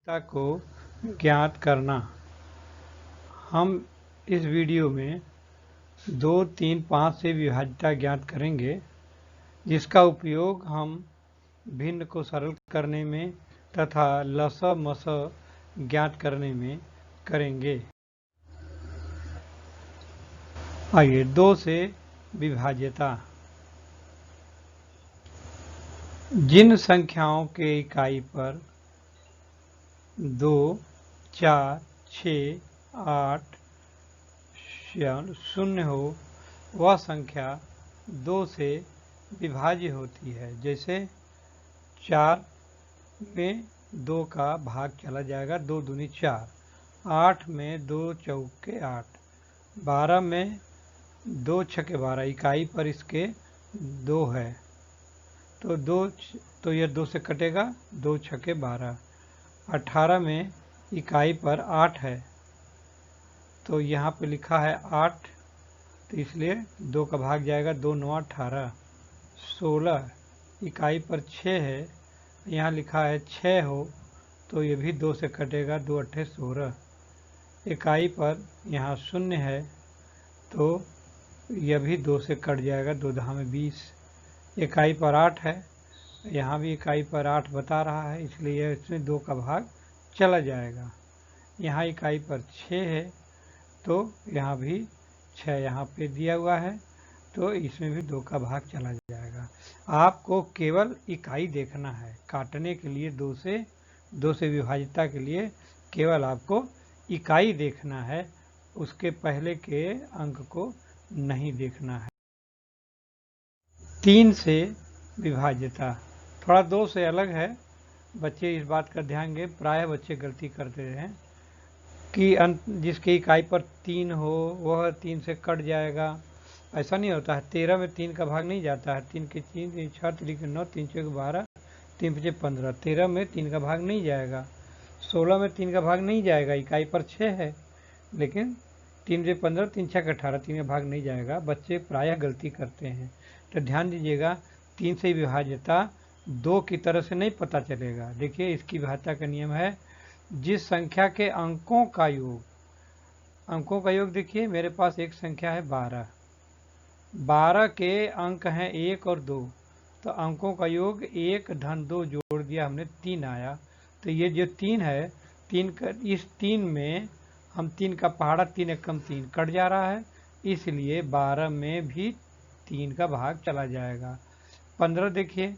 विभाज्यता को ज्ञात करना। हम इस वीडियो में 2, 3, 5 से विभाज्यता ज्ञात करेंगे, जिसका उपयोग हम भिन्न को सरल करने में तथा लस मस ज्ञात करने में करेंगे। आइए 2 से विभाज्यता। जिन संख्याओं के इकाई पर 2, 4, 6, 8 0 हो, वह संख्या 2 से विभाज्य होती है। जैसे 4 में 2 का भाग चला जाएगा, 2 दूनी 4, 8 में 2 चौके 8, 12 में 2 छके 12, इकाई पर इसके 2 है तो यह 2 से कटेगा, 2 छके 12। 18 में इकाई पर 8 है तो यहाँ पे लिखा है 8, तो इसलिए 2 का भाग जाएगा, 2 9 18। 16 इकाई पर 6 है, यहाँ लिखा है 6 हो तो ये भी 2 से कटेगा, 2 8 16। इकाई पर यहाँ 0 है तो यह भी 2 से कट जाएगा, 2 10 में 20। इकाई पर 8 है, यहाँ भी इकाई पर 8 बता रहा है, इसलिए इसमें 2 का भाग चला जाएगा। यहाँ इकाई पर 6 है तो यहाँ भी 6 यहाँ पे दिया हुआ है तो इसमें भी 2 का भाग चला जाएगा। आपको केवल इकाई देखना है, काटने के लिए 2 से विभाज्यता के लिए केवल आपको इकाई देखना है, उसके पहले के अंक को नहीं देखना है। 3 से विभाज्यता थोड़ा 2 से अलग है। बच्चे इस बात का ध्यान दें, प्रायः बच्चे गलती करते हैं कि जिसकी इकाई पर 3 हो वह 3 से कट जाएगा। ऐसा नहीं होता है। 13 में 3 का भाग नहीं जाता है। 3 के 3, 3 6, 3 के 9, 3 6 12, 3 5 15। 13 में 3 का भाग नहीं जाएगा। 16 में 3 का भाग नहीं जाएगा, इकाई पर 6 है, लेकिन 3 से 15, 3 6 18, 3 का भाग नहीं जाएगा। बच्चे प्रायः गलती करते हैं, तो ध्यान दीजिएगा। 3 से विभाज्यता 2 की तरह से नहीं पता चलेगा। देखिए, इसकी विभाज्यता का नियम है, जिस संख्या के अंकों का योग देखिए, मेरे पास एक संख्या है 12। 12 के अंक हैं 1 और 2, तो अंकों का योग 1 धन 2 जोड़ दिया हमने, 3 आया। तो ये जो 3 है, इस 3 में हम 3 का पहाड़ा 3 एकम 3 कट जा रहा है, इसलिए 12 में भी 3 का भाग चला जाएगा। 15 देखिए,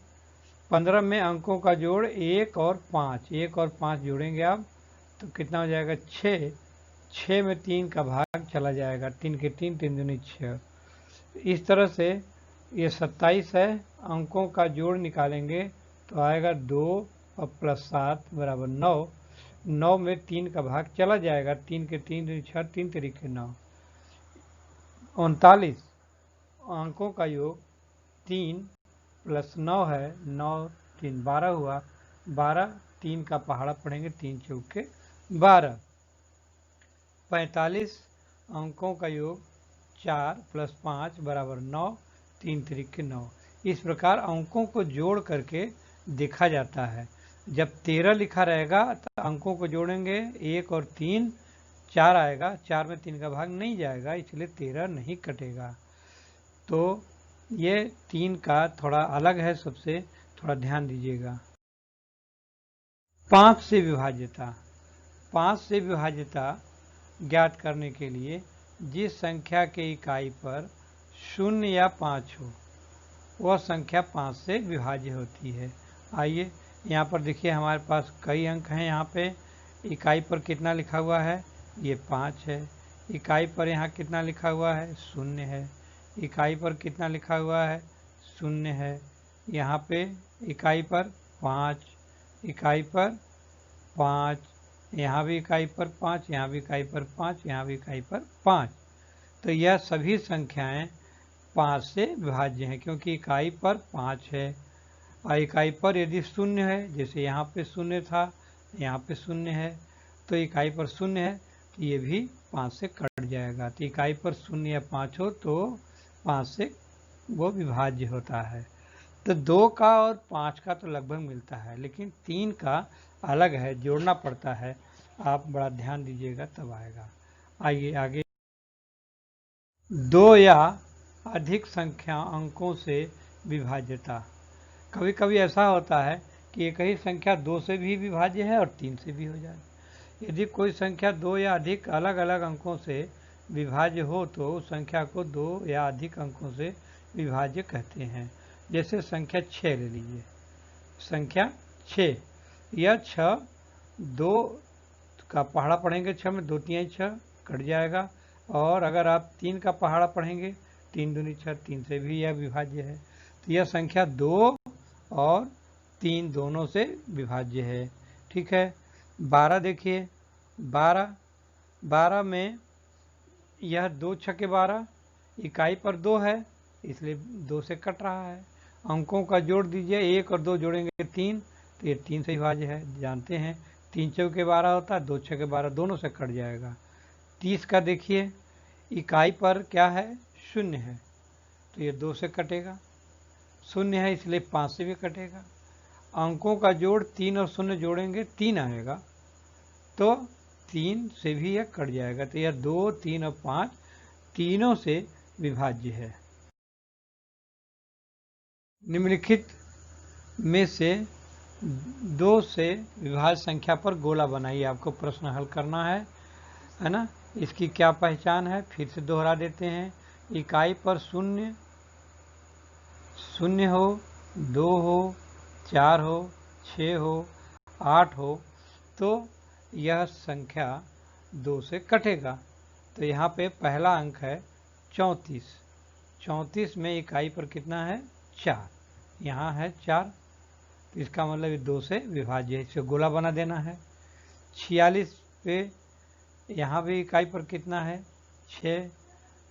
15 में अंकों का जोड़ 1 और 5, 1 और 5 जोड़ेंगे आप तो कितना हो जाएगा, 6। 6 में 3 का भाग चला जाएगा, 3 के 3, 3 दूनी 6। इस तरह से ये 27 है, अंकों का जोड़ निकालेंगे तो आएगा 2 और प्लस 7 बराबर 9। 9 में 3 का भाग चला जाएगा, 3 के 3 दूनी 6, 3 तरीके 9। 39 अंकों का योग 3 प्लस 9 है, 9 3 12 हुआ। 12 3 का पहाड़ा पढ़ेंगे, 3 चौके 12। 45 अंकों का योग 4 प्लस 5 बराबर 9, 3 तरीके 9। इस प्रकार अंकों को जोड़ करके देखा जाता है। जब 13 लिखा रहेगा तो अंकों को जोड़ेंगे, 1 और 3 4 आएगा, 4 में 3 का भाग नहीं जाएगा, इसलिए 13 नहीं कटेगा। तो ये 3 का थोड़ा अलग है सबसे, थोड़ा ध्यान दीजिएगा। 5 से विभाज्यता। 5 से विभाज्यता ज्ञात करने के लिए जिस संख्या के इकाई पर 0 या 5 हो, वह संख्या 5 से विभाज्य होती है। आइए यहाँ पर देखिए, हमारे पास कई अंक हैं। यहाँ पे इकाई पर कितना लिखा हुआ है, ये 5 है। इकाई पर यहाँ कितना लिखा हुआ है, 0 है। इकाई पर कितना लिखा हुआ है, 0 है। यहाँ पे इकाई पर 5, इकाई पर 5, यहाँ भी इकाई पर 5, यहाँ भी इकाई पर 5, यहाँ भी इकाई पर 5। तो यह सभी संख्याएं 5 से विभाज्य हैं, क्योंकि इकाई पर 5 है। और इकाई पर यदि 0 है, जैसे यहाँ पे 0 था, यहाँ पे 0 है, तो इकाई पर 0 है तो ये भी 5 से कट जाएगा। तो इकाई पर 0 या 5 हो तो 5 से वो विभाज्य होता है। तो 2 का और 5 का तो लगभग मिलता है, लेकिन 3 का अलग है, जोड़ना पड़ता है, आप बड़ा ध्यान दीजिएगा तब आएगा। आइए आगे। दो या अधिक संख्या अंकों से विभाज्यता। कभी कभी ऐसा होता है कि एक ही संख्या 2 से भी विभाज्य है और 3 से भी हो जाए। यदि कोई संख्या 2 या अधिक अलग अलग अंकों से विभाज्य हो तो उस संख्या को 2 या अधिक अंकों से विभाज्य कहते हैं। जैसे संख्या 6 ले लीजिए, संख्या 6, यह 6 2 का पहाड़ा पढ़ेंगे 6 में, 2 तिहाई 6 कट जाएगा। और अगर आप 3 का पहाड़ा पढ़ेंगे 3 दूनी 6, 3 से भी यह विभाज्य है। तो यह संख्या 2 और 3 दोनों से विभाज्य है। ठीक है। 12 देखिए, 12 में यह 2 छके 12, इकाई पर 2 है इसलिए 2 से कट रहा है। अंकों का जोड़ दीजिए, 1 और 2 जोड़ेंगे 3, तो ये 3 से विभाज्य है। जानते हैं 3 चौके 12 होता है, 2 छके 12 दोनों से कट जाएगा। 30 का देखिए, इकाई पर क्या है, 0 है, तो ये 2 से कटेगा। 0 है इसलिए 5 से भी कटेगा। अंकों का जोड़ 3 और 0 जोड़ेंगे 3 आएगा, तो 3 से भी यह कट जाएगा। तो यह 2, 3 और 5 तीनों से विभाज्य है। निम्नलिखित में से 2 से विभाज्य संख्या पर गोला बनाइए। आपको प्रश्न हल करना है ना। इसकी क्या पहचान है, फिर से दोहरा देते हैं। इकाई पर 0 हो, 2 हो, 4 हो, 6 हो, 8 हो, तो यह संख्या 2 से कटेगा। तो यहाँ पे पहला अंक है 34। 34 में इकाई पर कितना है, 4, यहाँ है 4, तो इसका मतलब 2 से विभाज्य है, इसे गोला बना देना है। 46 पे यहाँ भी इकाई पर कितना है, 6,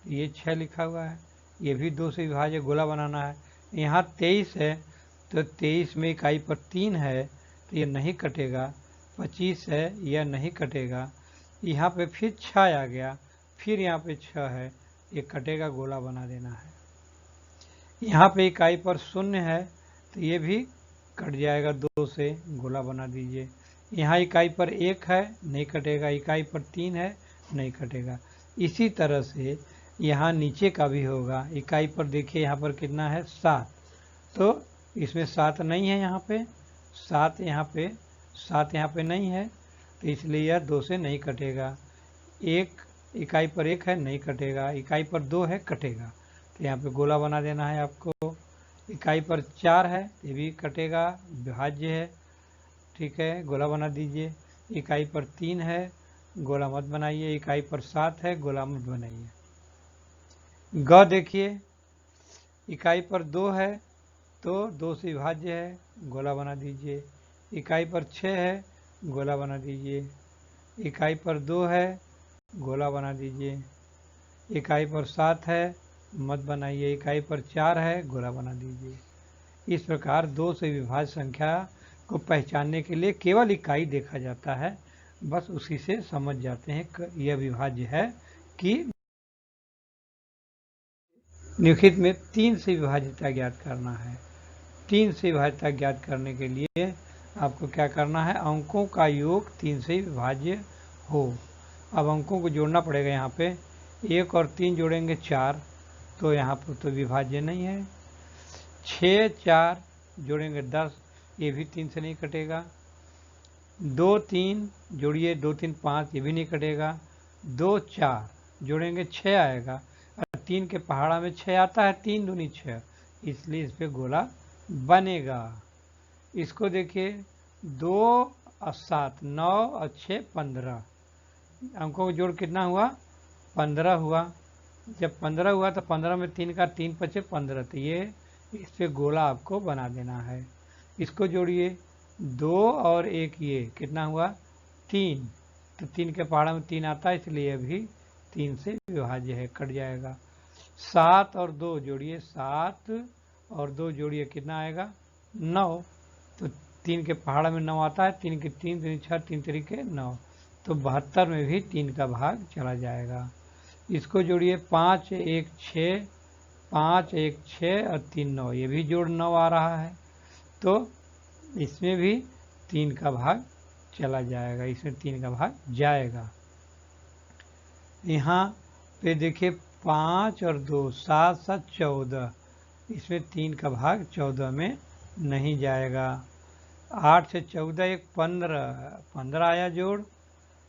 ये 6 लिखा हुआ है, ये भी 2 से विभाज्य, गोला बनाना है। यहाँ 23 है, तो 23 में इकाई पर 3 है, तो ये नहीं कटेगा। 25 है, यह नहीं कटेगा। यहाँ पे फिर 6 आ गया, फिर यहाँ पे 6 है, ये कटेगा, गोला बना देना है। यहाँ पे इकाई पर 0 है, तो ये भी कट जाएगा, 2 से गोला बना दीजिए। यहाँ इकाई पर 1 है, नहीं कटेगा। इकाई पर 3 है, नहीं कटेगा। इसी तरह से यहाँ नीचे का भी होगा। इकाई पर देखिए यहाँ पर कितना है, 7, तो इसमें 7 नहीं है, यहाँ पे 7, यहाँ पे नहीं है, तो इसलिए यह 2 से नहीं कटेगा। एक इकाई पर 1 है, नहीं कटेगा। इकाई पर 2 है, कटेगा, तो यहाँ पे गोला बना देना है आपको। इकाई पर 4 है, ये भी कटेगा, विभाज्य है। ठीक है, गोला बना दीजिए। इकाई पर 3 है, गोला मत बनाइए। इकाई पर 7 है, गोला मत बनाइए। ग देखिए, इकाई पर 2 है, तो 2 से विभाज्य है, गोला बना दीजिए। इकाई पर 6 है, गोला बना दीजिए। इकाई पर 2 है, गोला बना दीजिए। इकाई पर 7 है, मत बनाइए। इकाई पर 4 है, गोला बना दीजिए। इस प्रकार 2 से विभाज्य संख्या को पहचानने के लिए केवल इकाई देखा जाता है, बस उसी से समझ जाते हैं यह विभाज्य है कि। निम्नलिखित में 3 से विभाज्यता ज्ञात करना है। 3 से विभाज्यता ज्ञात करने के लिए आपको क्या करना है, अंकों का योग 3 से विभाज्य हो। अब अंकों को जोड़ना पड़ेगा। यहाँ पे 1 और 3 जोड़ेंगे 4, तो यहाँ पर तो विभाज्य नहीं है। 6 4 जोड़ेंगे 10, ये भी 3 से नहीं कटेगा। 2 3 जोड़िए, 2 3 5, ये भी नहीं कटेगा। 2 4 जोड़ेंगे 6 आएगा, और 3 के पहाड़ा में 6 आता है, 3 दूनी 6, इसलिए इस पर गोला बनेगा। इसको देखिए, 2 और 7 9 और 6 15, अंकों का जोड़ कितना हुआ, 15 हुआ। जब 15 हुआ तो 15 में 3 का 3 पचे 15, तो ये इस पर गोला आपको बना देना है। इसको जोड़िए, 2 और 1, ये कितना हुआ, 3, तो 3 के पहाड़ा में 3 आता है, इसलिए भी 3 से विभाज्य है, कट जाएगा। 7 और 2 जोड़िए, 7 और 2 जोड़िए, कितना आएगा, 9, तो 3 के पहाड़ा में 9 आता है, 3 के 3 3 6, 3 तरीके 9, तो 72 में भी 3 का भाग चला जाएगा। इसको जोड़िए, 5 1 6, 5 1 6 और 3 9, ये भी जोड़ 9 आ रहा है, तो इसमें भी 3 का भाग चला जाएगा, इसमें 3 का भाग जाएगा। यहाँ पे देखिए 5 और 2 7 7 14, इसमें 3 का भाग 14 में नहीं जाएगा। 8 से 14 एक 15 आया जोड़,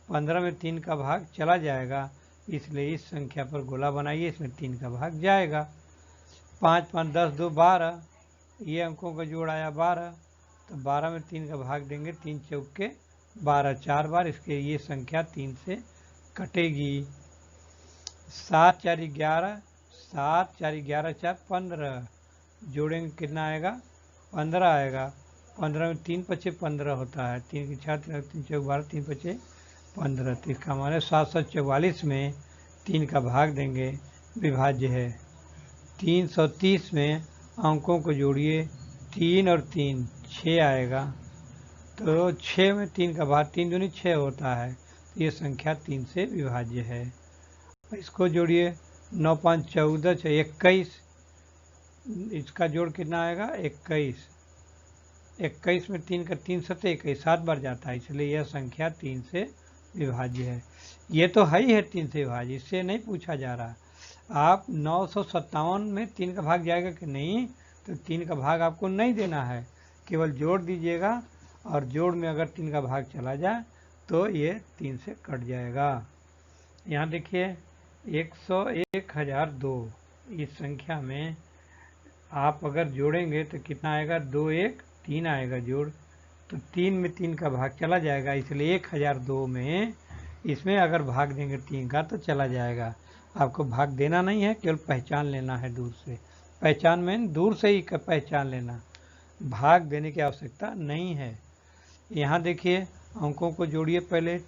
15 में 3 का भाग चला जाएगा, इसलिए इस संख्या पर गोला बनाइए, इसमें 3 का भाग जाएगा। 5 5 10 2 12, ये अंकों का जोड़ आया 12, तो 12 में 3 का भाग देंगे, 3 चौके 12 4 बार, इसके ये संख्या 3 से कटेगी। 7 4 11, 7 4 11 4 15, जोड़ेंगे कितना आएगा, 15 आएगा। 15 में 3 पचे 15 होता है, 3 की 4 3 चौक 12, 3 पचे 15, तो इसका माने 744 में 3 का भाग देंगे, विभाज्य है। 330 में अंकों को जोड़िए, 3 और 3 6 आएगा, तो 6 में 3 का भाग, 3 दूनी 6 होता है, तो ये संख्या 3 से विभाज्य है। इसको जोड़िए, 9 5 14 6 21, इसका जोड़ कितना आएगा 21, 21 में 3 का 3 7 21, 7 बार जाता है, इसलिए यह संख्या 3 से विभाज्य है। ये तो है ही है 3 से विभाज्य, इससे नहीं पूछा जा रहा। आप 957 में 3 का भाग जाएगा कि नहीं, तो 3 का भाग आपको नहीं देना है, केवल जोड़ दीजिएगा, और जोड़ में अगर 3 का भाग चला जाए तो ये 3 से कट जाएगा। यहाँ देखिए 101,002, इस संख्या में आप अगर जोड़ेंगे तो कितना आएगा, 2 1 3 आएगा जोड़, तो 3 में 3 का भाग चला जाएगा, इसलिए 1002 में इसमें अगर भाग देंगे 3 का तो चला जाएगा। आपको भाग देना नहीं है, केवल पहचान लेना है दूर से। पहचान में दूर से ही पहचान लेना, भाग देने की आवश्यकता नहीं है। यहाँ देखिए अंकों को जोड़िए, पहले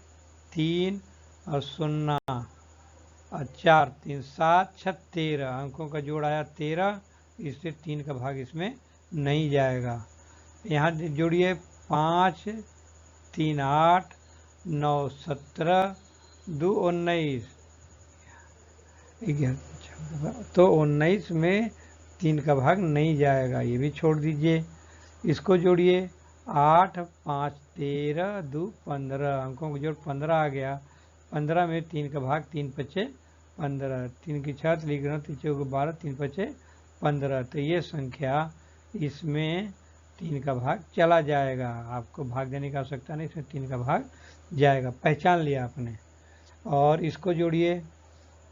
3 और 0 और 4 3 7 6 13, अंकों का जोड़ आया 13, इससे 3 का भाग इसमें नहीं जाएगा। यहाँ जोड़िए 5 3 8 9 17 2 19, तो 19 में 3 का भाग नहीं जाएगा, ये भी छोड़ दीजिए। इसको जोड़िए, 8 5 13 2 15, अंकों का जोड़ 15 आ गया, 15 में 3 का भाग, 3 पचे 15, 3 की 6 लिख रहा हूँ, 3 चौके 12, 3 पचे 15, तो ये संख्या इसमें 3 का भाग चला जाएगा, आपको भाग देने की आवश्यकता नहीं, इसमें 3 का भाग जाएगा, पहचान लिया आपने। और इसको जोड़िए,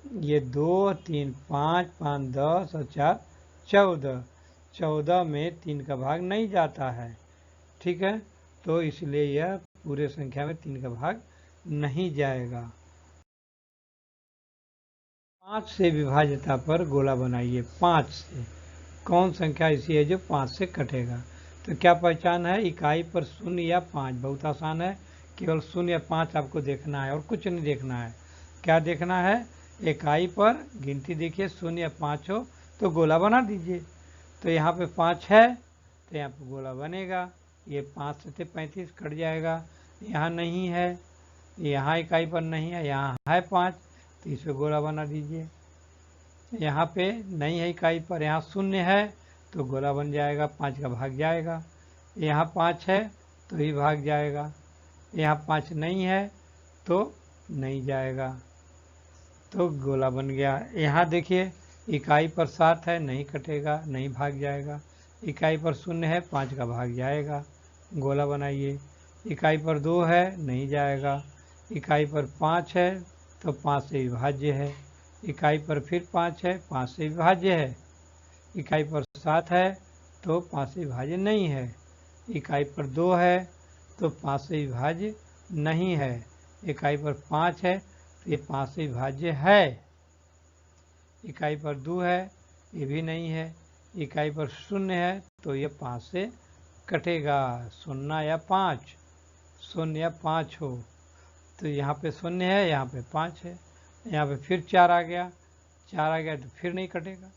ये 2 3 5 5 10 और 4 14, 14 में 3 का भाग नहीं जाता है, ठीक है, तो इसलिए यह पूरे संख्या में 3 का भाग नहीं जाएगा। 5 से विभाज्यता पर गोला बनाइए। 5 से कौन संख्या ऐसी है जो 5 से कटेगा, तो क्या पहचान है, इकाई पर 0 या 5, बहुत आसान है, केवल 0 या 5 आपको देखना है और कुछ नहीं देखना है। क्या देखना है, इकाई पर गिनती देखिए 0 या 5 हो तो गोला बना दीजिए। तो यहाँ पे 5 है तो यहाँ पे गोला बनेगा, ये 5 से 35 कट जाएगा। यहाँ नहीं है, यहाँ इकाई पर नहीं है, यहाँ है 5, तो इस पर गोला बना दीजिए। यहाँ पे नहीं है इकाई पर, यहाँ 0 है तो गोला बन जाएगा, 5 का भाग जाएगा। यहाँ 5 है तो ही भाग जाएगा, यहाँ 5 नहीं है तो नहीं जाएगा, तो गोला बन गया। यहाँ देखिए इकाई पर 7 है, नहीं कटेगा, नहीं भाग जाएगा। इकाई पर 0 है, 5 का भाग जाएगा, गोला बनाइए। इकाई पर 2 है, नहीं जाएगा। इकाई पर 5 है तो 5 से विभाज्य है। इकाई पर फिर 5 है, 5 से विभाज्य है। इकाई पर 7 है तो 5 से विभाज्य नहीं है। इकाई पर 2 है तो 5 से विभाज्य नहीं है। इकाई पर 5 है तो ये 5 से विभाज्य है। इकाई पर 2 है, ये भी नहीं है। इकाई पर 0 है तो ये 5 से कटेगा, 0 या 5, 0 या 5 हो तो यहाँ पे 0 है, यहाँ पे 5 है, यहाँ पे फिर 4 आ गया, 4 आ गया तो फिर नहीं कटेगा,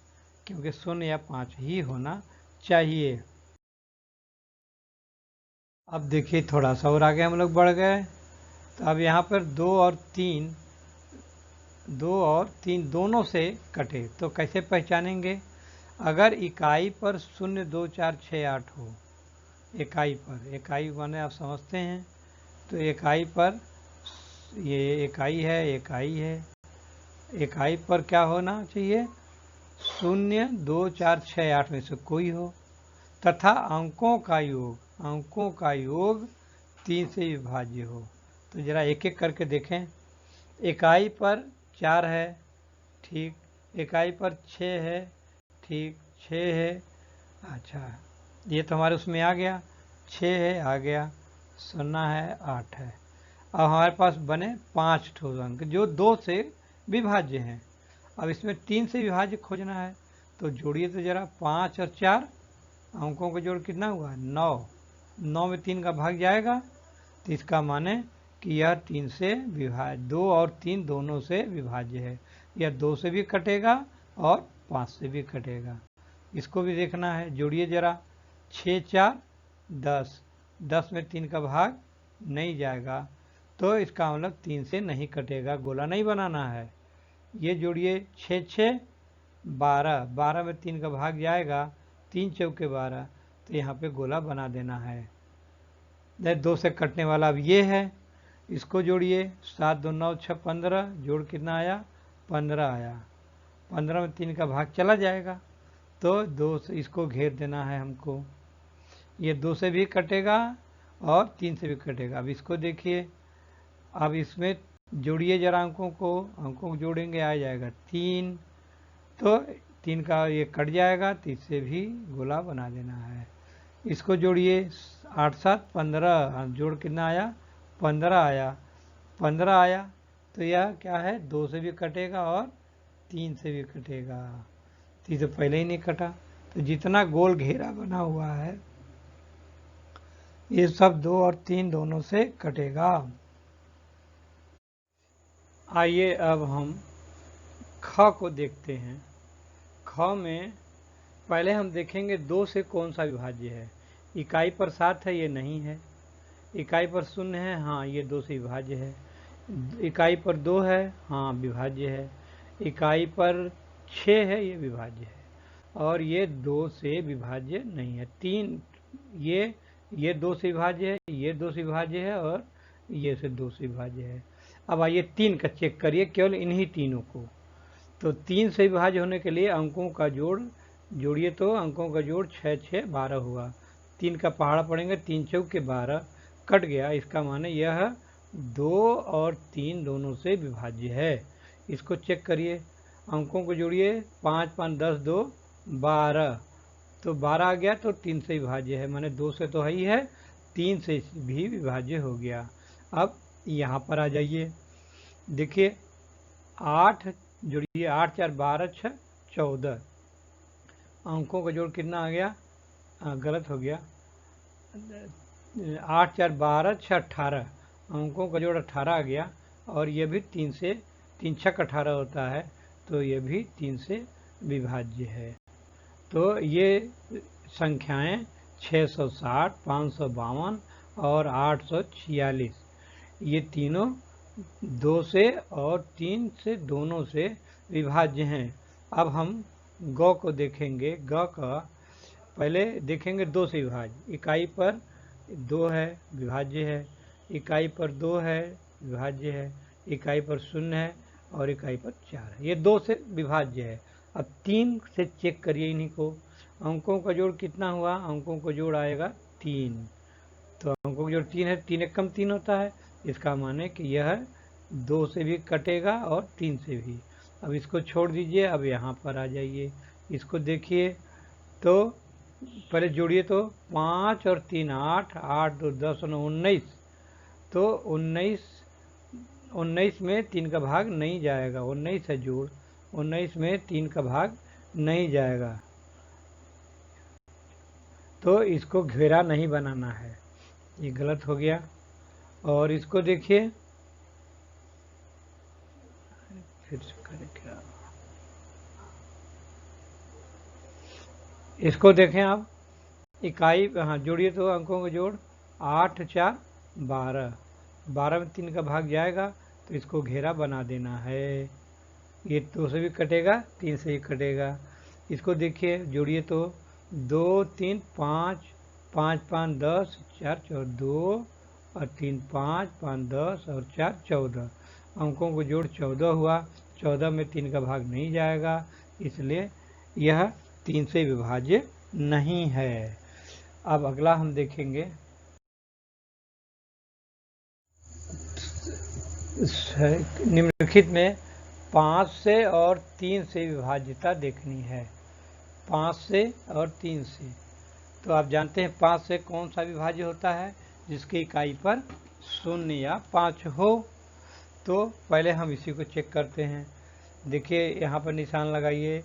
क्योंकि 0 या 5 ही होना चाहिए। अब देखिए थोड़ा सा और आगे हम लोग बढ़ गए, तो अब यहाँ पर 2 और 3 दोनों से कटे तो कैसे पहचानेंगे। अगर इकाई पर 0 2 4 6 8 हो, इकाई पर, इकाई माने आप समझते हैं, तो इकाई पर ये इकाई है, इकाई है, इकाई पर क्या होना चाहिए? 0, 2, 4, 6, 8 में से कोई हो, तथा अंकों का योग 3 से विभाज्य हो। तो जरा एक एक करके देखें। इकाई पर 4 है, ठीक, इकाई पर 6 है, ठीक, 6 है, अच्छा ये तो हमारे उसमें आ गया, 6 है आ गया, 0 है, 8 है। अब हमारे पास बने 5 ठोस अंक जो 2 से विभाज्य हैं। अब इसमें 3 से विभाज्य खोजना है, तो जोड़िए तो जरा 5 और 4, अंकों का जोड़ कितना हुआ? 9, 9 में 3 का भाग जाएगा, तो इसका माने कि यह 3 से विभाज्य, 2 और 3 दोनों से विभाज्य है। यह 2 से भी कटेगा और 5 से भी कटेगा। इसको भी देखना है, जोड़िए जरा, 6, 4, 10, 10 में 3 का भाग नहीं जाएगा, तो इसका मतलब 3 से नहीं कटेगा, गोला नहीं बनाना है। ये जोड़िए, 6, 6, 12, 12 में 3 का भाग जाएगा, 3 चौके 12, तो यहाँ पे गोला बना देना है। 2 से कटने वाला अब ये है, इसको जोड़िए, 7, 2, 9, 6, 15, जोड़ कितना आया? 15 आया, 15 में 3 का भाग चला जाएगा, तो 2 से इसको घेर देना है हमको। ये 2 से भी कटेगा और 3 से भी कटेगा। अब इसको देखिए, अब इसमें जोड़िए जरा अंकों को जोड़ेंगे, आ जाएगा 3, तो 3 का ये कट जाएगा, तो इससे भी गोला बना देना है। इसको जोड़िए, 8, 7, 15, जोड़ कितना आया? 15 आया, 15 आया, तो यह क्या है? 2 से भी कटेगा और 3 से भी कटेगा, तो इसे पहले ही नहीं कटा, तो जितना गोल घेरा बना हुआ है ये सब 2 और 3 दोनों से कटेगा। आइए अब हम ख को देखते हैं। ख में पहले हम देखेंगे 2 से कौन सा विभाज्य है। इकाई पर 7 है, ये नहीं है। इकाई पर 0 है, हाँ ये 2 से विभाज्य है। इकाई पर 2 है, हाँ विभाज्य है। इकाई पर 6 है, ये विभाज्य है। और ये 2 से विभाज्य नहीं है। 3 ये 2 से विभाज्य है, ये 2 से विभाज्य है, और ये से 2 से विभाज्य है। अब आइए 3 का चेक करिए, केवल इन्हीं तीनों को। तो 3 से विभाज्य होने के लिए अंकों का जोड़ जोड़िए, तो अंकों का जोड़ 6, 6, 12 हुआ। 3 का पहाड़ा पड़ेंगे, 3 चौके 12, कट गया। इसका माने यह 2 और 3 दोनों से विभाज्य है। इसको चेक करिए, अंकों को जोड़िए, 5, 5, 10, 2, 12, तो 12 आ गया, तो 3 से विभाज्य है, माने 2 से तो है ही है, 3 से भी विभाज्य हो गया। अब यहाँ पर आ जाइए, देखिए 8 जोड़िए, 8, 4, 12, 6, 14, अंकों का जोड़ कितना आ गया? गलत हो गया, 8, 4, 12, 6, 18, अंकों का जोड़ 18 आ गया। और ये भी 3 से, 3 छक 18 होता है, तो ये भी 3 से विभाज्य है। तो ये संख्याएं 660, 552 और 846, ये तीनों 2 से और 3 से दोनों से विभाज्य हैं। अब हम ग को देखेंगे। ग का पहले देखेंगे 2 से विभाज्य। इकाई पर 2 है, विभाज्य है। इकाई पर 2 है, विभाज्य है। इकाई पर 0 है और इकाई पर 4 है, ये 2 से विभाज्य है। अब 3 से चेक करिए इन्हीं को। अंकों का जोड़ कितना हुआ? अंकों का जोड़ आएगा 3, तो अंकों का जोड़ 3 है, 3 एकम 3 होता है, इसका माने कि यह 2 से भी कटेगा और 3 से भी। अब इसको छोड़ दीजिए, अब यहाँ पर आ जाइए, इसको देखिए, तो पहले जोड़िए, तो 5 और 3 8, 8, 2, 10, 19, तो 19 में 3 का भाग नहीं जाएगा, 19 है जोड़, 19 में 3 का भाग नहीं जाएगा, तो इसको घेरा नहीं बनाना है, ये गलत हो गया। और इसको देखिए, फिर से करें क्या, इसको देखें आप, इकाई, हाँ जोड़िए, तो अंकों का जोड़ 8, 4, 12, 12 में 3 का भाग जाएगा, तो इसको घेरा बना देना है। ये 2 से भी कटेगा, 3 से भी कटेगा। इसको देखिए, जोड़िए, तो 2, 3, 5, 5, 5, 10, 4, 4, 2, और 3 5, 5 10 और 4 14। अंकों को जोड़ 14 हुआ। 14 में 3 का भाग नहीं जाएगा, इसलिए यह 3 से विभाज्य नहीं है। अब अगला हम देखेंगे, निम्नलिखित में 5 से और 3 से विभाज्यता देखनी है। 5 से और 3 से, तो आप जानते हैं 5 से कौन सा विभाज्य होता है, जिसकी इकाई पर 0 या 5 हो। तो पहले हम इसी को चेक करते हैं। देखिए यहाँ पर निशान लगाइए,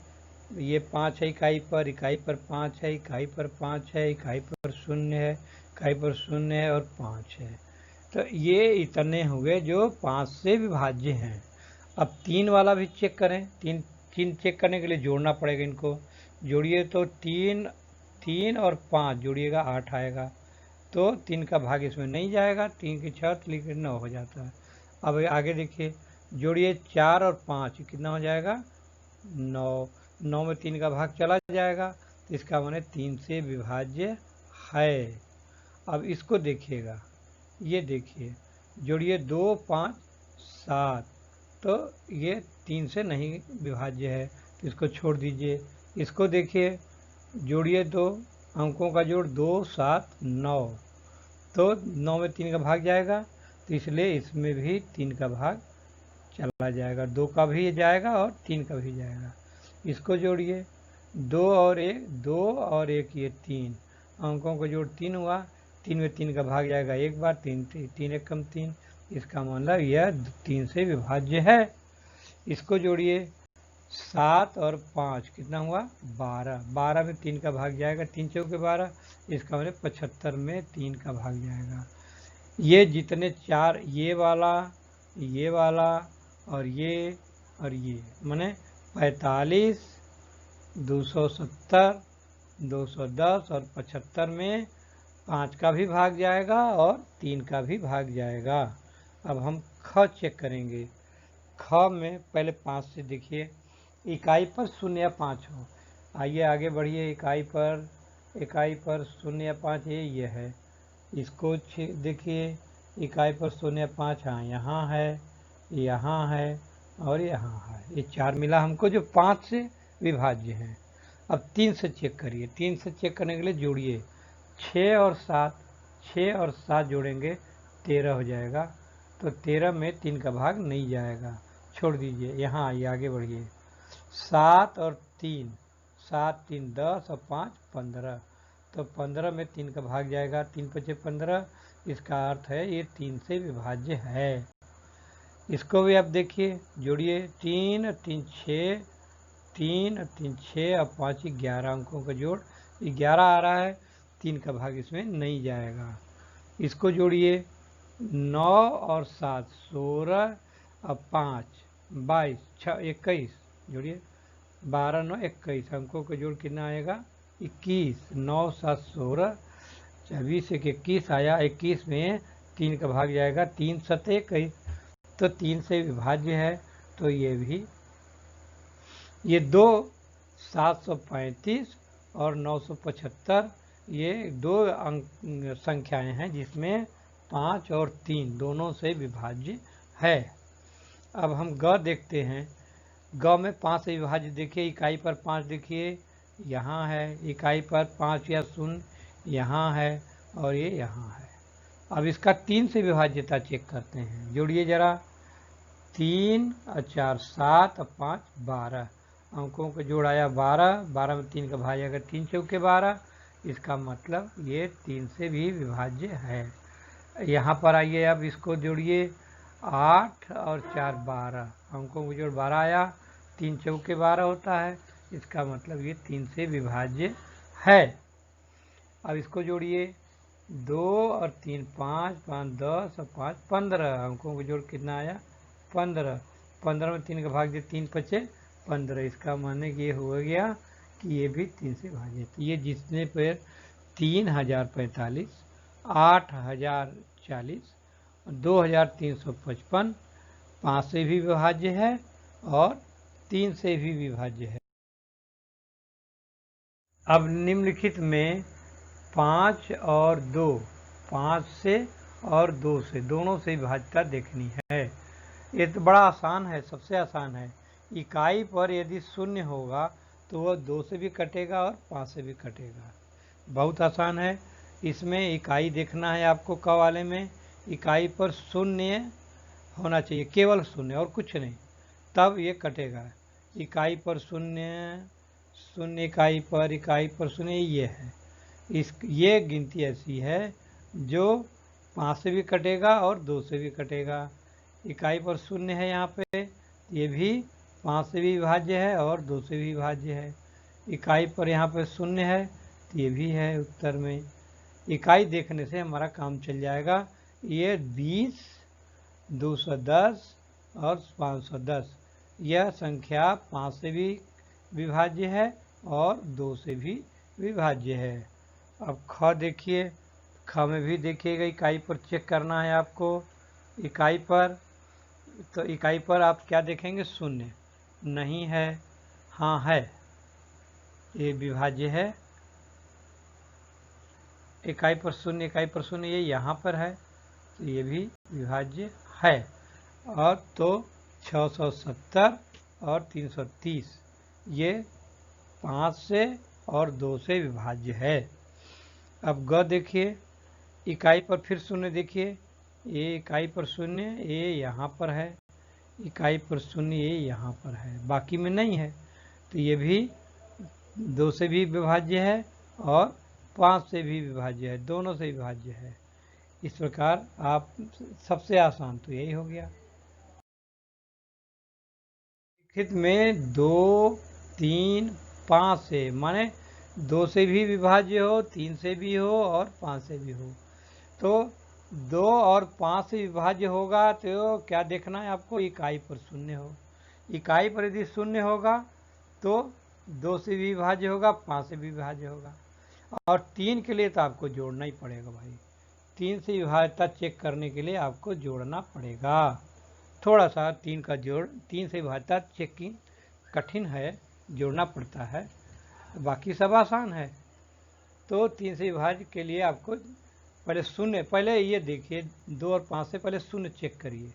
ये 5 है इकाई पर 5 है, इकाई पर 5 है, इकाई पर 0 है, इकाई पर 0 है और 5 है। तो ये इतने हुए जो 5 से विभाज्य हैं। अब 3 वाला भी चेक करें। 3 चेक करने के लिए जोड़ना पड़ेगा, इनको जोड़िए तो 3 और 5 जोड़िएगा 8 आएगा। तो 3 का भाग इसमें नहीं जाएगा, 3 की 6 लिखिए 9 हो जाता है। अब आगे देखिए, जोड़िए 4 और 5 कितना हो जाएगा 9। 9 में 3 का भाग चला जाएगा, तो इसका माने 3 से विभाज्य है। अब इसको देखिएगा, ये देखिए, जोड़िए 2 5 7, तो ये 3 से नहीं विभाज्य है, तो इसको छोड़ दीजिए। इसको देखिए, जोड़िए 2 अंकों का जोड़ 2 7 9, तो 9 में 3 का भाग जाएगा, तो इसलिए इसमें भी 3 का भाग चला जाएगा। 2 का भी जाएगा और 3 का भी जाएगा। इसको जोड़िए, 2 और 1 ये 3 अंकों का जोड़ 3 हुआ। 3 में 3 का भाग जाएगा एक बार, 3 एक कम 3, इसका मतलब यह 3 से विभाज्य है। इसको जोड़िए, 7 और 5 कितना हुआ 12। 12 में 3 का भाग जाएगा, 3 चौके 12, इसका मतलब 75 में 3 का भाग जाएगा। ये जितने 4, ये वाला और ये माने 45, 270, 210 और 75 में 5 का भी भाग जाएगा और 3 का भी भाग जाएगा। अब हम ख चेक करेंगे। ख में पहले 5 से देखिए, इकाई पर 0 या 5 हो। आइए आगे बढ़िए, इकाई पर 0 या 5 ये है। इसको देखिए, इकाई पर 0 या 5, हाँ यहाँ है और यहाँ है, ये 4 मिला हमको जो 5 से विभाज्य है। अब 3 से चेक करिए। 3 से चेक करने के लिए जोड़िए, 6 और 7 जोड़ेंगे 13 हो जाएगा। तो 13 में 3 का भाग नहीं जाएगा, छोड़ दीजिए। यहाँ आइए आगे बढ़िए, 7 और 3, 7 3 10 और 5 15, तो 15 में 3 का भाग जाएगा, 3 5 15, इसका अर्थ है ये 3 से विभाज्य है। इसको भी आप देखिए, जोड़िए, 3 और 3 6, 3 और 3 6 और 5 11 अंकों का जोड़ 11 आ रहा है, 3 का भाग इसमें नहीं जाएगा। इसको जोड़िए, 9 और 7 16 और 5 22 6 21, जोड़िए 12 9 21, अंकों का जोड़ कितना आएगा 21। 9 7 16, 20 1 21 आया, 21 में 3 का भाग जाएगा, 3 7 21, तो 3 से विभाज्य है। तो ये भी, ये 2 735 और 975, ये 2 संख्याएं हैं जिसमें 5 और 3 दोनों से विभाज्य है। अब हम ग देखते हैं। ग में 5 से विभाज्य देखिए, इकाई पर 5 देखिए यहाँ है, इकाई पर 5 या 0 यहाँ है और ये यहाँ है। अब इसका 3 से विभाज्यता चेक करते हैं। जोड़िए जरा, 3 और 4 7 और 5 12, अंकों का जोड़ आया 12। 12 में 3 का भाग जाएगा, 3 चौके 12, इसका मतलब ये 3 से भी विभाज्य है। यहाँ पर आइए, अब इसको जोड़िए, 8 और 4 12, अंकों का जोड़ 12 आया, 3 चौके 12 होता है, इसका मतलब ये 3 से विभाज्य है। अब इसको जोड़िए, 2 और 3 5, 5 10 और 5 15, अंकों का जोड़ कितना आया 15। 15 में 3 का भाग दिया, 3 5 15, इसका माने ये हो गया कि ये भी 3 से विभाज्य। तो ये जितने पर 3045, 8040, 2355 5 से भी विभाज्य है और 3 से भी विभाज्य है। अब निम्नलिखित में 5 और 2, 5 से और 2 से, दोनों से विभाज्यता देखनी है। ये तो बड़ा आसान है, सबसे आसान है। इकाई पर यदि शून्य होगा तो वह 2 से भी कटेगा और 5 से भी कटेगा। बहुत आसान है। इसमें इकाई देखना है आपको, क वाले में इकाई पर शून्य होना चाहिए, केवल शून्य और कुछ नहीं, तब ये कटेगा। इकाई पर शून्य, शून्य इकाई पर शून्य, ये है। ये गिनती ऐसी है जो 5 से भी कटेगा और 2 से भी कटेगा। इकाई पर शून्य है यहाँ पे, ये भी 5 से भी विभाज्य है और 2 से भी विभाज्य है। इकाई पर यहाँ पे शून्य है, तो ये भी है उत्तर में। इकाई देखने से हमारा काम चल जाएगा। ये 20, 210 और 510, यह संख्या 5 से भी विभाज्य है और 2 से भी विभाज्य है। अब ख देखिए, ख में भी देखिएगा, इकाई पर चेक करना है आपको। इकाई पर, तो इकाई पर आप क्या देखेंगे? शून्य नहीं है, हाँ है, ये विभाज्य है। इकाई पर शून्य, ये यहाँ पर है, तो ये भी विभाज्य है। और तो 670 और 330 ये 5 से और 2 से विभाज्य है। अब ग देखिए, इकाई पर फिर शून्य देखिए, ये इकाई पर शून्य, ये यहाँ पर है, इकाई पर शून्य, ये यहाँ पर है, बाकी में नहीं है, तो ये भी 2 से भी विभाज्य है और 5 से भी विभाज्य है, दोनों से विभाज्य है। इस प्रकार आप, सबसे आसान तो यही हो गया। लिखित में 2, 3, 5 से, माने 2 से भी विभाज्य हो, 3 से भी हो और 5 से भी हो। तो 2 और 5 से विभाज्य होगा तो क्या देखना है आपको? इकाई पर शून्य हो। इकाई पर यदि शून्य होगा तो 2 से भी विभाज्य होगा, 5 से भी विभाज्य होगा। और 3 के लिए तो आपको जोड़ना ही पड़ेगा भाई। 3 से विभाज्यता चेक करने के लिए आपको जोड़ना पड़ेगा। थोड़ा सा 3 का जोड़, 3 से विभाज्यता चेकिंग कठिन है, जोड़ना पड़ता है, बाकी सब आसान है। तो 3 से विभाज्य के लिए आपको पहले शून्य, पहले ये देखिए 2 और 5 से पहले शून्य चेक करिए।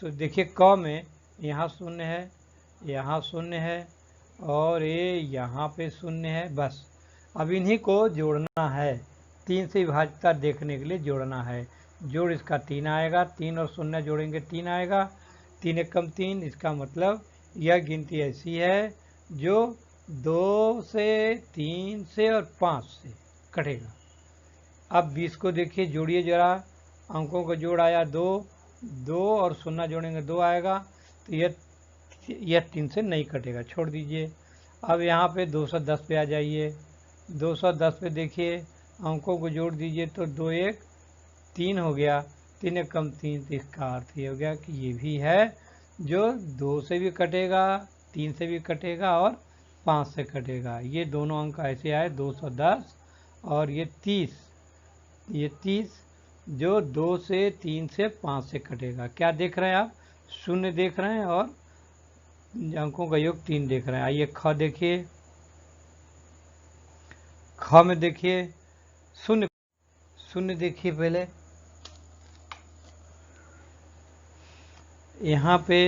तो देखिए क में यहाँ शून्य है, यहाँ शून्य है और ये यहाँ पे शून्य है। बस अब इन्हीं को जोड़ना है, 3 से विभाज्यता देखने के लिए जोड़ना है। जोड़ इसका 3 आएगा, 3 और शून्य जोड़ेंगे 3 आएगा, 3 एकम 3, इसका मतलब यह गिनती ऐसी है जो 2 से, 3 से और 5 से कटेगा। अब 20 को देखिए, जोड़िए जरा, अंकों का जोड़ आया 2, 2 और शून्य जोड़ेंगे 2 आएगा, तो यह 3 से नहीं कटेगा, छोड़ दीजिए। अब यहाँ पे 210 पे आ जाइए, 210 पे देखिए, अंकों को जोड़ दीजिए तो 2 1 3 हो गया, 3 एकम 3, तो इसका अर्थ ये हो गया कि ये भी है जो 2 से भी कटेगा, 3 से भी कटेगा और 5 से कटेगा। ये दोनों अंक ऐसे आए 210 और ये 30, ये 30 जो 2 से, 3 से, 5 से कटेगा। क्या देख रहे हैं आप? शून्य देख रहे हैं और अंकों का योग 3 देख रहे हैं। आइए ख देखिए, ख में देखिए शून्य, शून्य देखिए पहले, यहाँ पे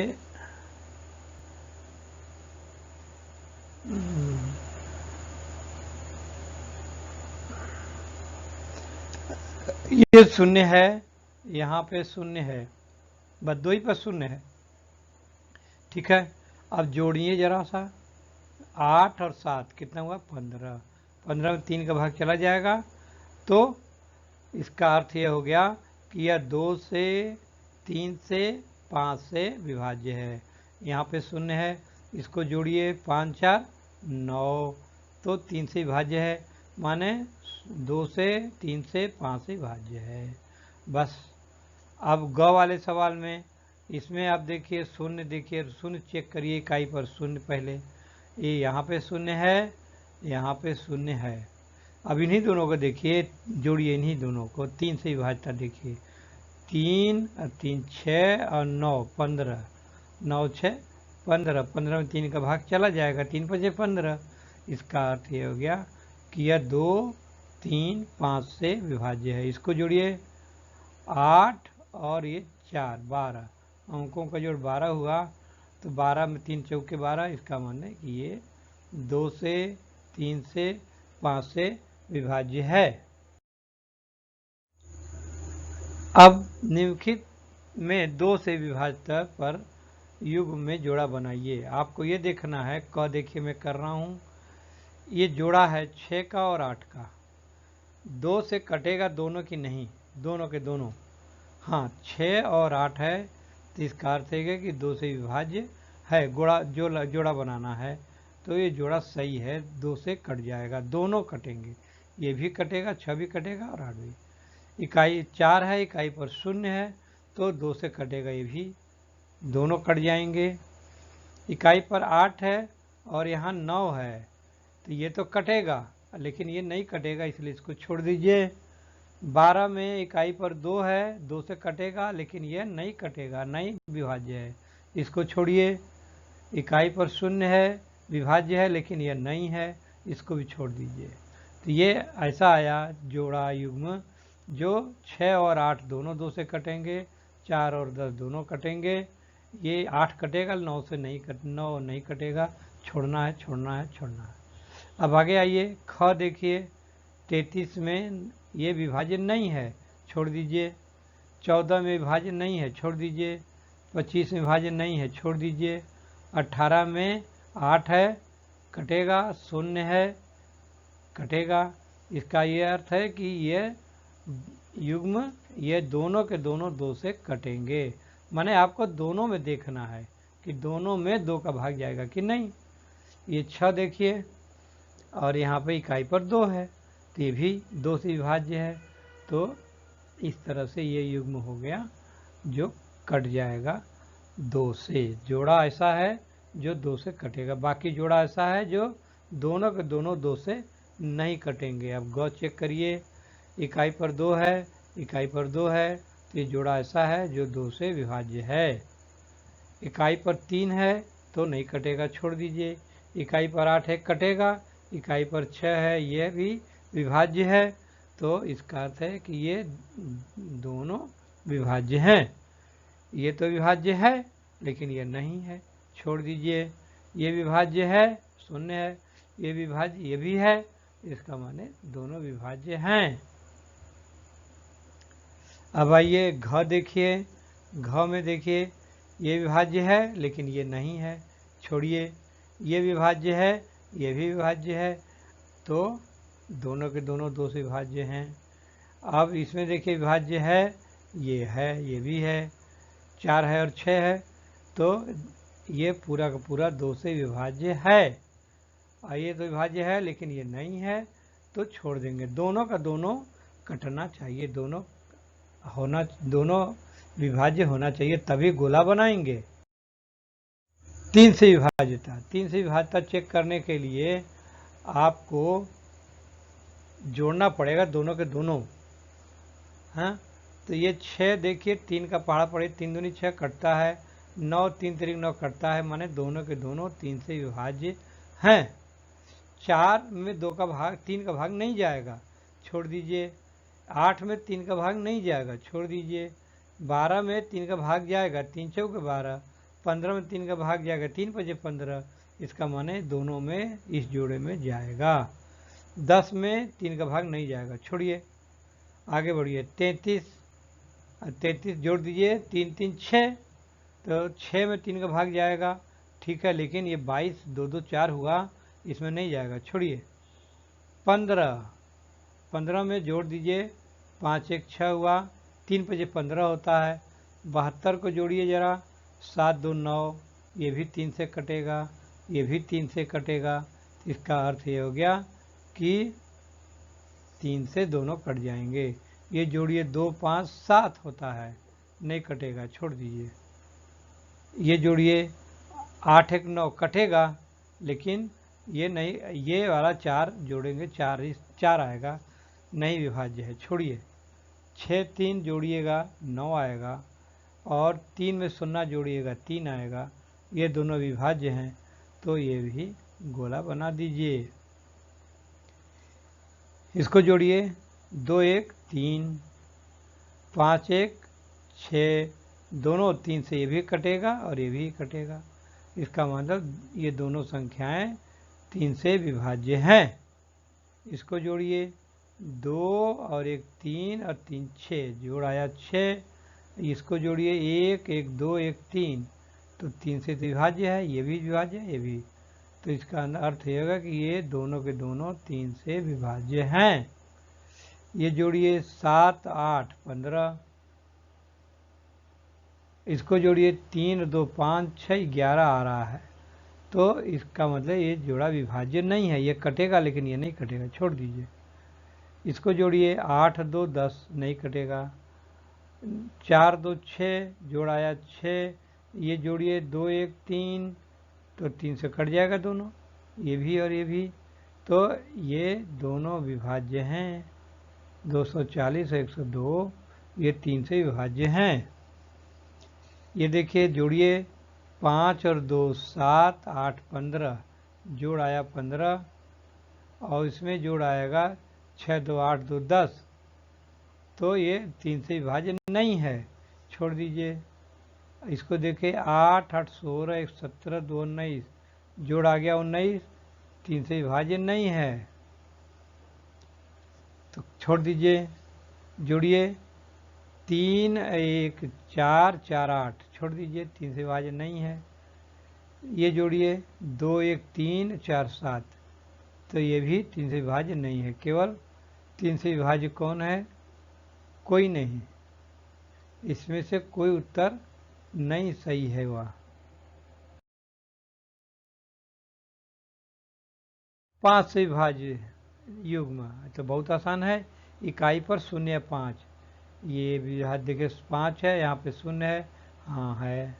ये शून्य है, यहाँ पे शून्य है, बस 2 ही पर शून्य है, ठीक है। अब जोड़िए जरा सा, 8 और 7 कितना हुआ? 15, 15 में 3 का भाग चला जाएगा, तो इसका अर्थ यह हो गया कि यह 2 से, 3 से, 5 से विभाज्य है। यहाँ पे शून्य है, इसको जोड़िए, 5 4 9, तो 3 से विभाज्य है, माने 2 से, 3 से, 5 से विभाज्य है। बस अब ग वाले सवाल में, इसमें आप देखिए शून्य, देखिए शून्य चेक करिए, इकाई पर शून्य पहले, ये यहाँ पे शून्य है, यहाँ पे शून्य है। अब इन्हीं दोनों को देखिए, जोड़िए इन्हीं दोनों को, 3 से विभाज्यता देखिए, 3 और 3 6 और 9 15, 9 6 15, 15 में 3 का भाग चला जाएगा, 3 5 15। इसका अर्थ ये हो गया कि यह 2 3 5 से विभाज्य है। इसको जोड़िए, 8 और ये 4, 12 अंकों का जोड़ 12 हुआ। तो 12 में 3 चौके 12, इसका मान है कि ये 2 से, 3 से, 5 से विभाज्य है। अब निम्नलिखित में 2 से विभाज्यता पर युग्म में जोड़ा बनाइए। आपको ये देखना है, क देखिए मैं कर रहा हूँ, ये जोड़ा है 6 का और 8 का। 2 से कटेगा दोनों की नहीं, दोनों के दोनों। हाँ 6 और 8 है, तो इसका अर्थ है कि 2 से विभाज्य है। जोड़ा बनाना है तो ये जोड़ा सही है, 2 से कट जाएगा, दोनों कटेंगे, ये भी कटेगा, 6 भी कटेगा और 8 भी। इकाई 4 है, इकाई पर 0 है, तो 2 से कटेगा, ये भी दोनों कट जाएंगे। इकाई पर 8 है और यहाँ 9 है, तो ये तो कटेगा, लेकिन ये नहीं कटेगा, इसलिए इसको छोड़ दीजिए। 12 में इकाई पर 2 है, 2 से कटेगा, लेकिन ये नहीं कटेगा, नहीं विभाज्य है, इसको छोड़िए। इकाई पर 0 है, विभाज्य है, लेकिन यह नहीं है, इसको भी छोड़ दीजिए। तो ये ऐसा आया जोड़ा युग्म, जो 6 और 8 दोनों 2 से कटेंगे, 4 और 10 दोनों कटेंगे, ये 8 कटेगा, 9 से नहीं 9 नहीं कटेगा, छोड़ना है, छोड़ना है, छोड़ना है। अब आगे आइए, ख देखिए, 33 में ये विभाज्य नहीं है, छोड़ दीजिए। 14 में विभाज्य नहीं है, छोड़ दीजिए। 25 में विभाज्य नहीं है, छोड़ दीजिए। 18 में 8 है, कटेगा, 0 है, कटेगा। इसका ये अर्थ है कि ये युग्म, ये दोनों के दोनों 2 से कटेंगे। माने आपको दोनों में देखना है कि दोनों में 2 का भाग जाएगा कि नहीं। ये 6 देखिए, और यहाँ पे इकाई पर 2 है, तो ये भी 2 से विभाज्य है। तो इस तरह से ये युग्म हो गया जो कट जाएगा 2 से। जोड़ा ऐसा है जो 2 से कटेगा, बाकी जोड़ा ऐसा है जो दोनों के दोनों 2 से नहीं कटेंगे। अब ग चेक करिए, इकाई पर 2 है, इकाई पर 2 है, तो ये जोड़ा ऐसा है जो 2 से विभाज्य है। इकाई पर 3 है तो नहीं कटेगा, छोड़ दीजिए। इकाई पर 8 है, कटेगा। इकाई पर 6 है, यह भी विभाज्य है, तो इसका अर्थ है कि ये दोनों विभाज्य हैं। ये तो विभाज्य है, लेकिन ये नहीं है, छोड़ दीजिए। ये विभाज्य है, 0 है, ये विभाज्य, ये भी है, इसका माने दोनों विभाज्य हैं। अब आइए घ देखिए, घ में देखिए, ये विभाज्य है, लेकिन ये नहीं है, छोड़िए। ये विभाज्य है, ये भी विभाज्य है, तो दोनों के दोनों 2 से विभाज्य हैं। अब इसमें देखिए विभाज्य है, ये भी है, 4 है और 6 है, तो ये पूरा का पूरा 2 से विभाज्य है। और ये तो विभाज्य है, लेकिन ये नहीं है, तो छोड़ देंगे। दोनों का दोनों कटना चाहिए, दोनों विभाज्य होना चाहिए, तभी गोला बनाएंगे। 3 से विभाज्यता चेक करने के लिए आपको जोड़ना पड़ेगा दोनों के दोनों। हाँ, तो ये 6 देखिए, 3 का पहाड़ा पड़े, 3 दूनी 6 कटता है, 9 3 3 9 कटता है, माने दोनों के दोनों 3 से विभाज्य हैं। 4 में 2 का भाग, 3 का भाग नहीं जाएगा, छोड़ दीजिए। 8 में 3 का भाग नहीं जाएगा, छोड़ दीजिए। 12 में 3 का भाग जाएगा, 3 चौके 12। 15 में 3 का भाग जाएगा, 3 पचे 15, इसका माने दोनों में इस जोड़े में जाएगा। 10 में 3 का भाग नहीं जाएगा, छोड़िए, आगे बढ़िए। 33 जोड़ दीजिए, 3 3 6, तो 6 में 3 का भाग जाएगा, ठीक है, लेकिन ये 22 2 2 4 हुआ, इसमें नहीं जाएगा, छोड़िए। 15 में जोड़ दीजिए, 5 1 6 हुआ, 3 पचे 15 होता है। 72 को जोड़िए जरा, 7 2 9, ये भी 3 से कटेगा, ये भी 3 से कटेगा, इसका अर्थ ये हो गया कि 3 से दोनों कट जाएंगे। ये जोड़िए, 2 5 7 होता है, नहीं कटेगा, छोड़ दीजिए। ये जोड़िए, 8 1 9 कटेगा, लेकिन ये नहीं, ये वाला 4 जोड़ेंगे, 4 आएगा, नहीं विभाज्य है, छोड़िए। 6 3 जोड़िएगा, 9 आएगा, और 3 में 0 जोड़िएगा, 3 आएगा, ये दोनों विभाज्य हैं, तो ये भी गोला बना दीजिए। इसको जोड़िए, 2 1 3, 5 1 6, दोनों 3 से ये भी कटेगा और ये भी कटेगा। इसका मतलब ये दोनों संख्याएं 3 से विभाज्य हैं। इसको जोड़िए, 2 और 1 3 और 3 6, जोड़ आया 6। इसको जोड़िए, 1 1 2 1 3, तो 3 से विभाज्य है, ये भी विभाज्य है, ये भी। तो इसका अर्थ ये होगा कि ये दोनों के दोनों 3 से विभाज्य हैं। ये जोड़िए, 7 8 15, इसको जोड़िए, 3 2 5 6 11 आ रहा है। तो इसका मतलब ये जोड़ा विभाज्य नहीं है, ये कटेगा लेकिन ये नहीं कटेगा, छोड़ दीजिए। इसको जोड़िए, 8 2 10, नहीं कटेगा। 4 2 6, जोड़ आया 6। ये जोड़िए, 2 1 3, तो 3 से कट जाएगा दोनों, ये भी और ये भी। तो ये दोनों विभाज्य हैं, 240 102, ये 3 से विभाज्य हैं। ये देखिए, जोड़िए, 5 और 2 7 8 15, जोड़ आया 15, और इसमें जोड़ आएगा 6 2 8 2 10, तो ये 3 से विभाज्य नहीं है, छोड़ दीजिए। इसको देखिए, 8 8 16 1 17 2 19, जोड़ आ गया 19, 3 से विभाज्य नहीं है, तो छोड़ दीजिए। जोड़िए, 3 1 4 4 8, छोड़ दीजिए, 3 से विभाज्य नहीं है। ये जोड़िए, 2 1 3 4 7, तो ये भी 3 से विभाज्य नहीं है। केवल 3 से विभाज्य कौन है? कोई नहीं। इसमें से कोई उत्तर नहीं सही है वह। 5 से विभाज्य युग्म तो बहुत आसान है, इकाई पर 0 5, ये भी देखिए 5 है, यहाँ पे 0 है, हाँ है,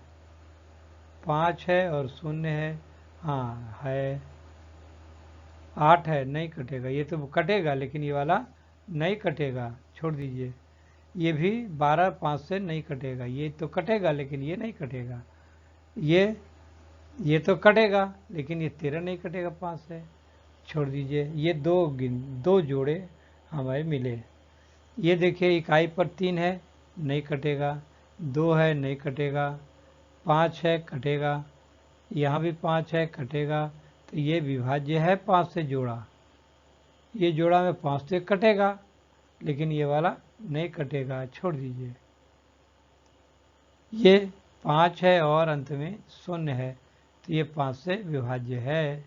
5 है और 0 है, हाँ है, 8 है, नहीं कटेगा, ये तो कटेगा लेकिन ये वाला नहीं कटेगा, छोड़ दीजिए। ये भी 12 5 से नहीं कटेगा, ये तो कटेगा लेकिन ये नहीं कटेगा। ये तो कटेगा लेकिन ये 13 नहीं कटेगा 5 से, छोड़ दीजिए। ये दो जोड़े हमें मिले। ये देखिए, इकाई पर 3 है, नहीं कटेगा, 2 है, नहीं कटेगा, 5 है, कटेगा, यहाँ भी 5 है, कटेगा, तो ये विभाज्य है 5 से जोड़ा। ये जोड़ा में 5 से कटेगा लेकिन ये वाला नहीं कटेगा, छोड़ दीजिए। ये 5 है और अंत में 0 है, तो ये 5 से विभाज्य है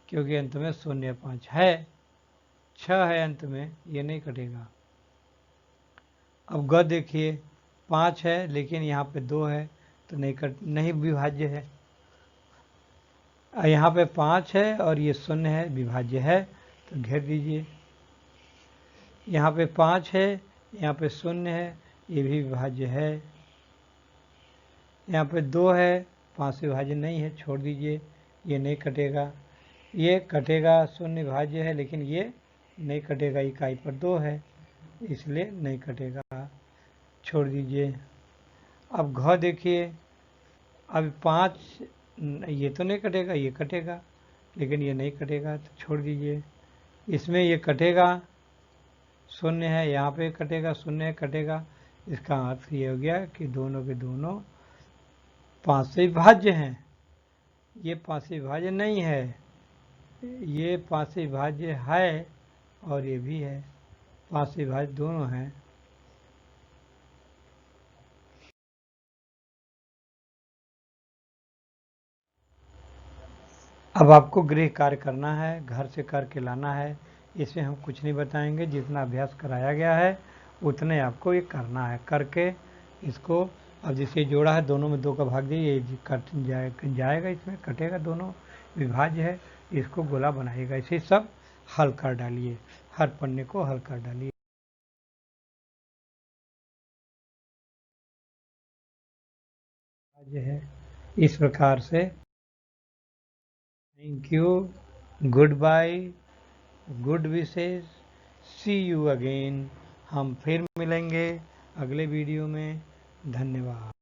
क्योंकि अंत में 0 5 है। 6 है अंत में, ये नहीं कटेगा। अब ग देखिए, 5 है लेकिन यहाँ पे 2 है, तो नहीं विभाज्य है। यहाँ पे 5 है और ये 0 है, विभाज्य है, तो घेर दीजिए। यहाँ पे 5 है, यहाँ पे 0 है, ये भी विभाज्य है। यहाँ पे 2 है, 5 से विभाज्य नहीं है, छोड़ दीजिए, ये नहीं कटेगा। ये कटेगा, 0 विभाज्य है लेकिन ये नहीं कटेगा, इकाई पर 2 है इसलिए नहीं कटेगा, छोड़ दीजिए। अब घ देखिए, अब 5, ये तो नहीं कटेगा, ये कटेगा लेकिन ये नहीं कटेगा, तो छोड़ दीजिए। इसमें ये कटेगा, 0 है, यहाँ पे कटेगा, 0 है, कटेगा। इसका अर्थ ये हो गया कि दोनों के दोनों 5 से विभाज्य हैं। ये 5 से विभाज्य नहीं है, ये 5 से विभाज्य है और ये भी है, 5 से विभाज्य दोनों हैं। अब आपको गृह कार्य करना है, घर से करके लाना है। इसमें हम कुछ नहीं बताएंगे, जितना अभ्यास कराया गया है उतने आपको ये करना है। करके इसको, अब जिसे जोड़ा है दोनों में 2 का भाग दिए, ये कट जाएगा, इसमें कटेगा, दोनों विभाज्य है, इसको गोला बनाइएगा। इसे सब हल कर डालिए, हर पन्ने को हल कर डालिए। है इस प्रकार से। Thank you, goodbye, good wishes, see you again. हम फिर मिलेंगे अगले वीडियो में। धन्यवाद।